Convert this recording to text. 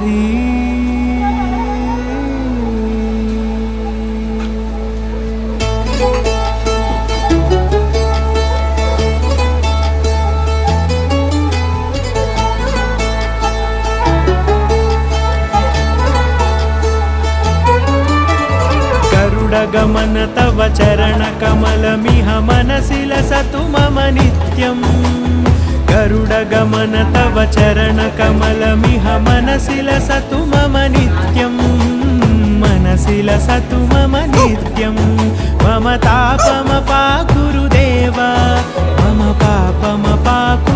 హరి. गमन तव चरण कमलमिह मनसि लसतु मम नित्यम्. गरुडगमन तव चरण कमलमिह मनसि लसतु मम नित्यम्. मनसि लसतु मम नित्यम्. मम तापमपाकुरु देव, मम पापमपाकुरु